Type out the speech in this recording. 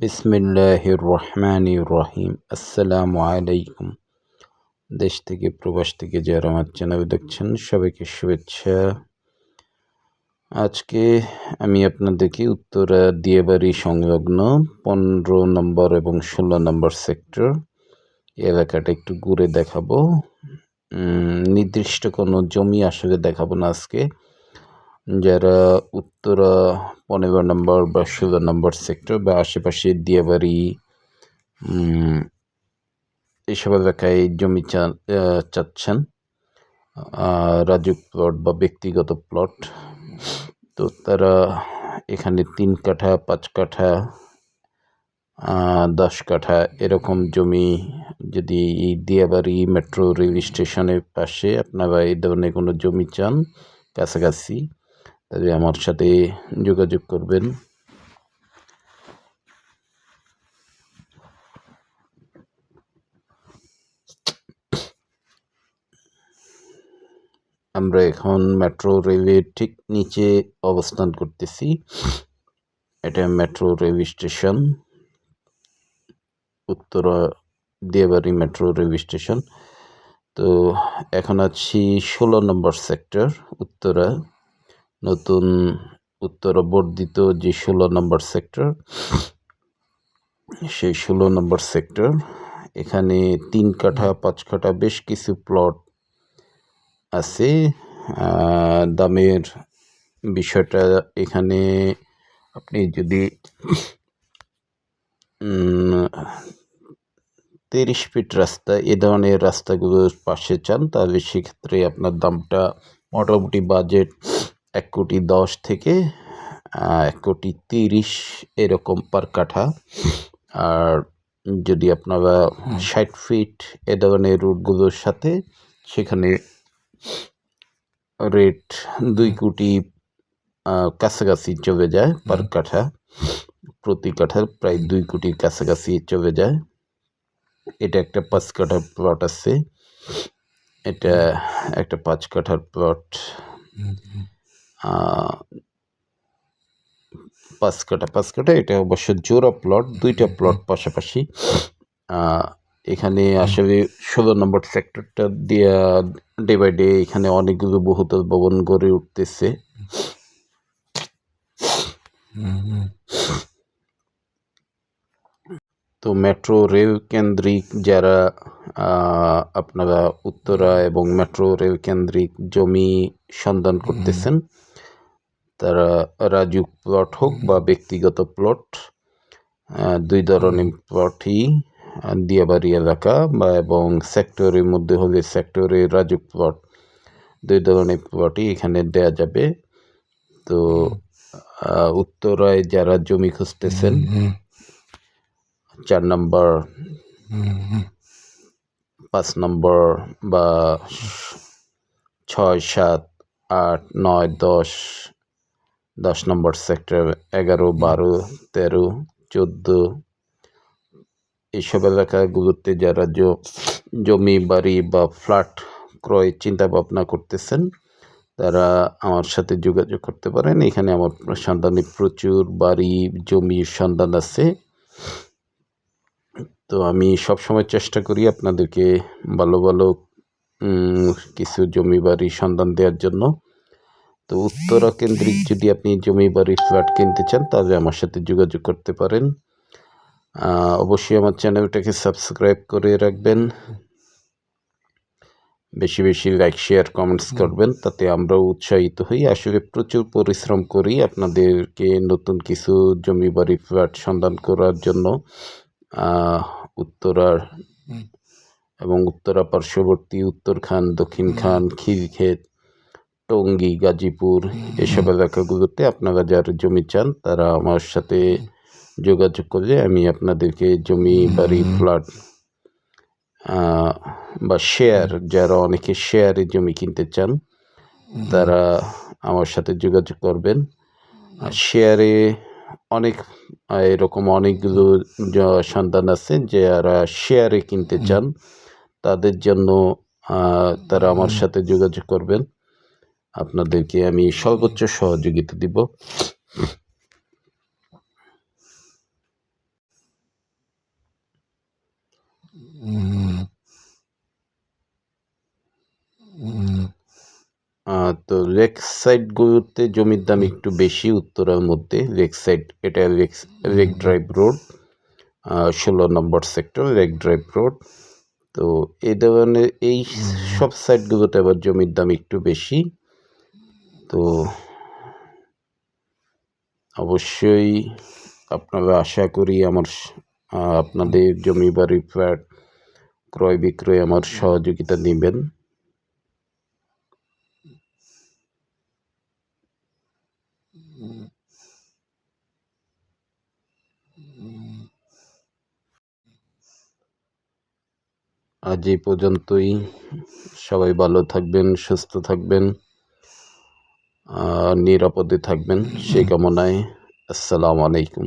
বিসমিল্লাহির রহমানির রহিম। আসসালামু আলাইকুম। দেশ থেকে প্রবাস থেকে যারা আমার চ্যানেল দেখছেন সবাইকে শুভেচ্ছা। আজকে আমি আপনাদেরকে উত্তরা দিয়াবাড়ি সংলগ্ন 15 নম্বর এবং 16 নম্বর সেক্টর এলাকাটা একটু ঘুরে দেখাবো। নির্দিষ্ট কোনো জমি আসলে দেখাবো না আজকে। যারা উত্তরা 15 নম্বর বা 16 নম্বর সেক্টর বা আশেপাশে দিয়াবাড়ি এইসব এলাকায় জমি চাচ্ছেন, রাজুক প্লট বা ব্যক্তিগত প্লট, তো তারা এখানে 3 কাঠা 5 কাঠা 10 কাঠা এরকম জমি, যদি এই দিয়াবাড়ি মেট্রো রেল স্টেশনের পাশে আপনারা এই ধরনের কোনো জমি চান কাছাকাছি, তবে আমার সাথে যোগাযোগ করবেন। আমরা এখন মেট্রো রেলের ঠিক নিচে অবস্থান করতেছি। এটা metro rail station, Uttara Diabari metro rail station. তো এখন আছি 16 নম্বর সেক্টর উত্তরা, নতুন উত্তরা বর্ধিত যে 16 নম্বর সেক্টর, সেই 16 নম্বর সেক্টর। এখানে 3 কাঠা 5 কাঠা বেশ কিছু প্লট আছে। দামের বিষয়টা এখানে আপনি যদি 30 ফিট রাস্তা এ ধরনের রাস্তাগুলোর পাশে চান, তাহলে সেক্ষেত্রে আপনার দামটা মোটামুটি বাজেট 1,10,00,000 থেকে 1,30,00,000 এরকম পার কাঠা। আর যদি আপনারা 60 ফিট এ ধরনের রুটগুলোর সাথে, সেখানে রেট 2 কোটি কাছাকাছি চলে যায় পার কাঠা, প্রতি কাঠার প্রায় 2 কোটির কাছাকাছি চলে যায়। এটা একটা 5 কাঠার প্লট আছে, এটা একটা 5 কাঠার প্লট, 5 কাঠা এটা অবশ্য জোড়া প্লট, 2টা প্লট পাশাপাশি। এখানে আসলে 16 নম্বর সেক্টরটা দিয়ে ডে বাই ডে এখানে অনেকগুলো বহুতল ভবন গড়ে উঠতেছে। তো মেট্রো রেল কেন্দ্রিক যারা আপনারা উত্তরা এবং মেট্রো রেল কেন্দ্রিক জমি সন্ধান করতেছেন, তারা রাজুক প্লট হোক বা ব্যক্তিগত প্লট, 2 ধরনের প্লটই দিয়াবাড়ি এলাকা বা এবং সেক্টরের মধ্যে হলে সেক্টরে রাজুক প্লট, 2 ধরনের প্লটই এখানে দেয়া যাবে। তো উত্তরায় যারা জমি খুঁজতেছেন, 4 নম্বর 5 নম্বর বা 6, 7, 8, 9, 10 নম্বর সেক্টর, 11, 12, 13, 14 এইসব এলাকাগুলোতে যারা জমি বাড়ি বা ফ্ল্যাট ক্রয় চিন্তা ভাবনা করতেছেন, তারা আমার সাথে যোগাযোগ করতে পারেন। এখানে আমার সন্ধানে প্রচুর বাড়ি জমির সন্ধান আছে। তো আমি সবসময় চেষ্টা করি আপনাদেরকে ভালো ভালো কিছু জমি বাড়ি সন্ধান দেওয়ার জন্য। তো উত্তরা কেন্দ্রিক যদি আপনি জমি বাড়ি ফ্ল্যাট কিনতে চান, তাহলে আমার সাথে যোগাযোগ করতে পারেন। অবশ্যই আমার চ্যানেলটাকে সাবস্ক্রাইব করে রাখবেন, বেশি বেশি লাইক শেয়ার কমেন্টস করবেন, তাতে আমরাও উৎসাহিত হই। আসলে প্রচুর পরিশ্রম করি আপনাদেরকে নতুন কিছু জমি বাড়ি ফ্ল্যাট সন্ধান করার জন্য। উত্তরার এবং উত্তরা পার্শ্ববর্তী উত্তরখান, দক্ষিণখান, খিলক্ষেত, টঙ্গী, গাজীপুর এসব এলাকাগুলোতে আপনারা যারা জমি চান, তারা আমার সাথে যোগাযোগ করলে আমি আপনাদেরকে জমি বাড়ি ফ্ল্যাট বা শেয়ার, যারা অনেকে শেয়ারে জমি কিনতে চান, তারা আমার সাথে যোগাযোগ করবেন। শেয়ারে অনেক এরকম অনেকগুলো সন্ধান আছে, যারা শেয়ারে কিনতে চান, তাদের জন্য তারা আমার সাথে যোগাযোগ করবেন। আপনাদেরকে আমি সর্বোচ্চ সহযোগিতা দিব। তো লেক সাইডগুলোতে জমির দাম একটু বেশি উত্তরার মধ্যে। লেক সাইড, এটা লেক ড্রাইভ রোড, 16 নম্বর সেক্টর লেক ড্রাইভ রোড। তো এই ধরনের এই সব সাইটগুলোতে আবার জমির দাম একটু বেশি। তো অবশ্যই আপনারা আশা করি আপনাদের জমি বাড়ি ফ্ল্যাট ক্রয় বিক্রয় আমার সহযোগিতা নেবেন। আজ এই পর্যন্তই। সবাই ভালো থাকবেন, সুস্থ থাকবেন, নিরাপদে থাকবেন সেই কামনায়। আসসালামু আলাইকুম।